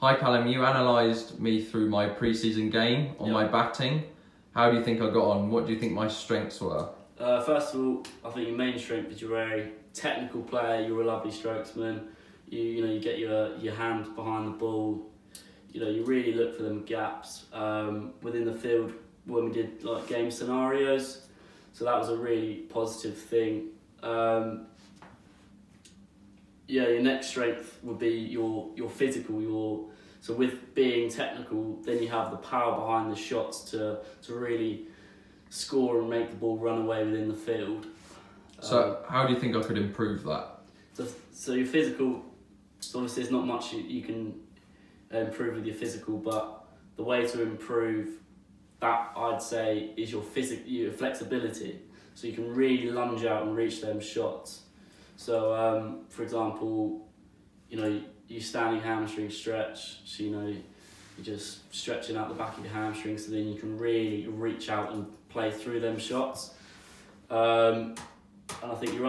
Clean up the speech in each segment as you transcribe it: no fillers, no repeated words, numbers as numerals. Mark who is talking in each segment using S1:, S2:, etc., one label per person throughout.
S1: Hi Callum, you analysed me through my pre-season game on my batting. How do you think I got on? What do you think my strengths were?
S2: First of all, I think your main strength is you're a very technical player. You're a lovely strokesman. You get your hand behind the ball. You really look for them gaps within the field when we did like game scenarios. So that was a really positive thing. Your next strength would be your physical. So with being technical, then you have the power behind the shots to really score and make the ball run away within the field.
S1: So how do you think I could improve that?
S2: So your physical, so obviously there's not much you can improve with your physical, but the way to improve that, I'd say, is your flexibility. So you can really lunge out and reach them shots. So for example, you standing hamstring stretch, so you're just stretching out the back of your hamstring, so then you can really reach out and play through them shots. And I think your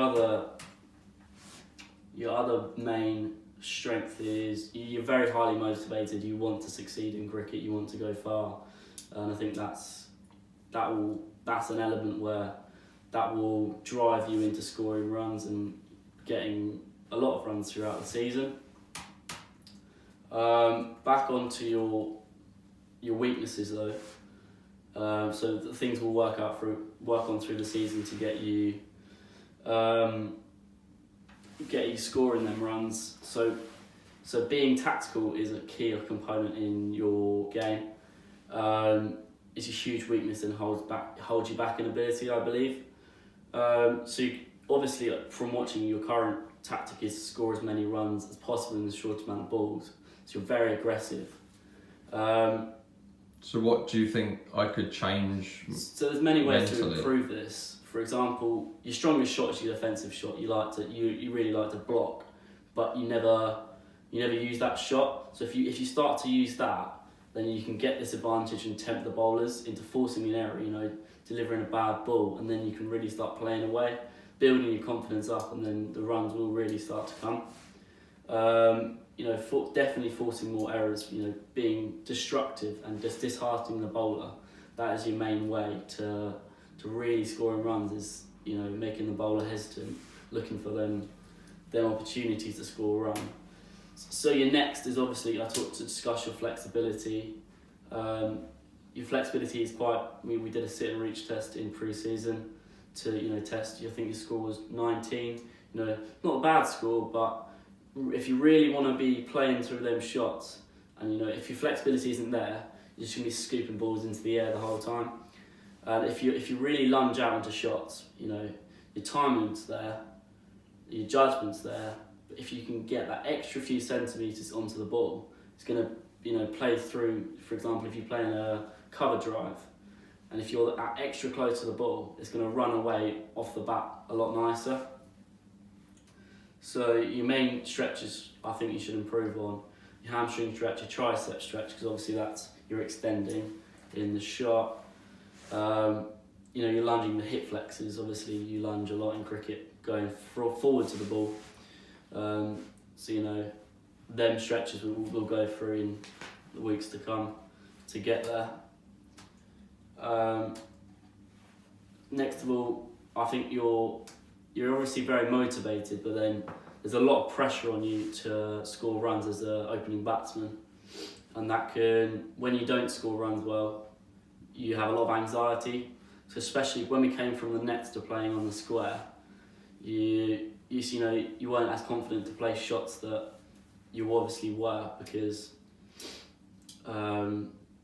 S2: other main strength is you're very highly motivated. You want to succeed in cricket. You want to go far, and I think that's an element where that will drive you into scoring runs and getting a lot of runs throughout the season. Back onto your weaknesses though. So the things we'll work on through the season to get you scoring them runs. So being tactical is a key component in your game. It's a huge weakness and holds you back in ability, I believe. Obviously, from watching, your current tactic is to score as many runs as possible in the shortest amount of balls. So you're very aggressive.
S1: So what do you think I could change?
S2: So there's many ways
S1: mentally
S2: to improve this. For example, your strongest shot is your defensive shot. You really like to block, but you never use that shot. So if you start to use that, then you can get this advantage and tempt the bowlers into forcing an error. Delivering a bad ball, and then you can really start playing away, building your confidence up, and then the runs will really start to come. Definitely forcing more errors, being destructive and just disheartening the bowler. That is your main way to really scoring runs, is making the bowler hesitant, looking for them opportunities to score a run. So your next is obviously, I talked to discuss your flexibility. Your flexibility is we did a sit and reach test in pre-season to test. I think your score was 19. Not a bad score, but if you really want to be playing through them shots, and if your flexibility isn't there, you're just gonna be scooping balls into the air the whole time. And if you really lunge out into shots, your timing's there, your judgment's there. But if you can get that extra few centimetres onto the ball, it's gonna play through. For example, if you're playing a cover drive, and if you're extra close to the ball, it's going to run away off the bat a lot nicer. So your main stretches, I think you should improve on your hamstring stretch, your tricep stretch, because obviously that's you're extending in the shot. You're lunging the hip flexors. Obviously, you lunge a lot in cricket, going forward to the ball. Them stretches we'll go through in the weeks to come to get there. Next of all, I think you're obviously very motivated, but then there's a lot of pressure on you to score runs as an opening batsman, and that when you don't score runs well, you have a lot of anxiety. So especially when we came from the nets to playing on the square, you weren't as confident to play shots that you obviously were, because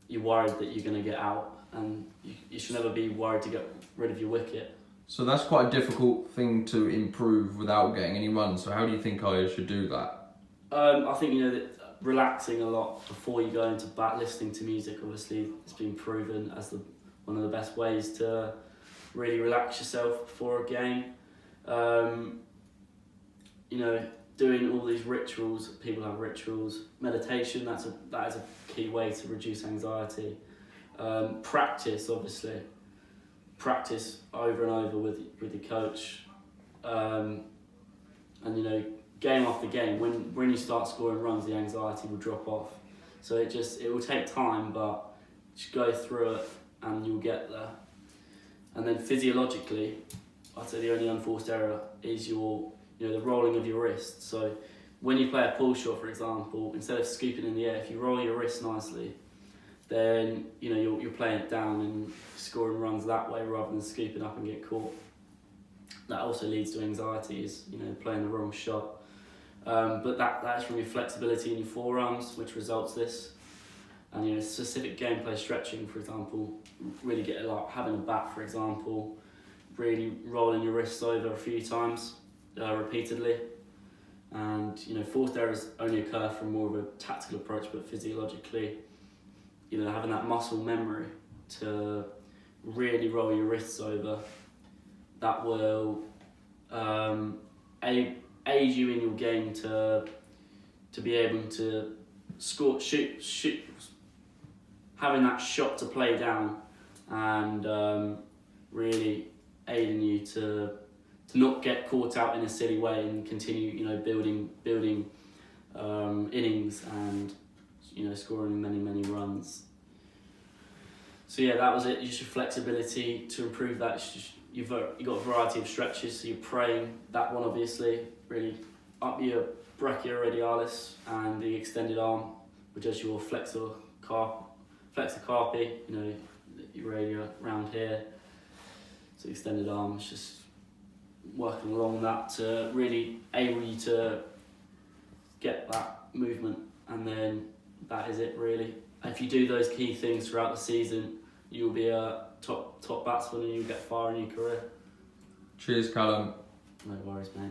S2: you're worried that you're going to get out, and you should never be worried to get rid of your wicket.
S1: So that's quite a difficult thing to improve without getting any runs. So how do you think I should do that?
S2: I think that relaxing a lot before you go into bat, listening to music, obviously it's been proven as one of the best ways to really relax yourself before a game. Doing all these rituals, people have rituals, meditation, that is a key way to reduce anxiety. Practice, obviously. Practice over and over with your coach. And game after game, when you start scoring runs, the anxiety will drop off. So it will take time, but just go through it and you'll get there. And then physiologically, I'd say the only unforced error is the rolling of your wrist. So when you play a pull shot, for example, instead of scooping in the air, if you roll your wrist nicely, then you're playing it down and scoring runs that way rather than scooping up and get caught. That also leads to anxiety, is playing the wrong shot. But that's from your flexibility in your forearms, which results this. And specific gameplay stretching, for example, really get it, like having a bat, for example, really rolling your wrists over a few times, repeatedly. And forced errors only occur from more of a tactical approach, but physiologically, having that muscle memory to really roll your wrists over, that will aid you in your game to be able to score, shoot, having that shot to play down, and really aiding you to not get caught out in a silly way and continue building innings and scoring many runs. So yeah, that was it. Just your flexibility to improve that. You've got a variety of stretches, so you're praying that one, obviously, really up your brachioradialis and the extended arm, which is your flexor carpi, your radii around here. So extended arm is just working along that to really able you to get that movement, and then that is it really. If you do those key things throughout the season, you'll be a top batsman and you'll get far in your career.
S1: Cheers, Callum.
S2: No worries, mate.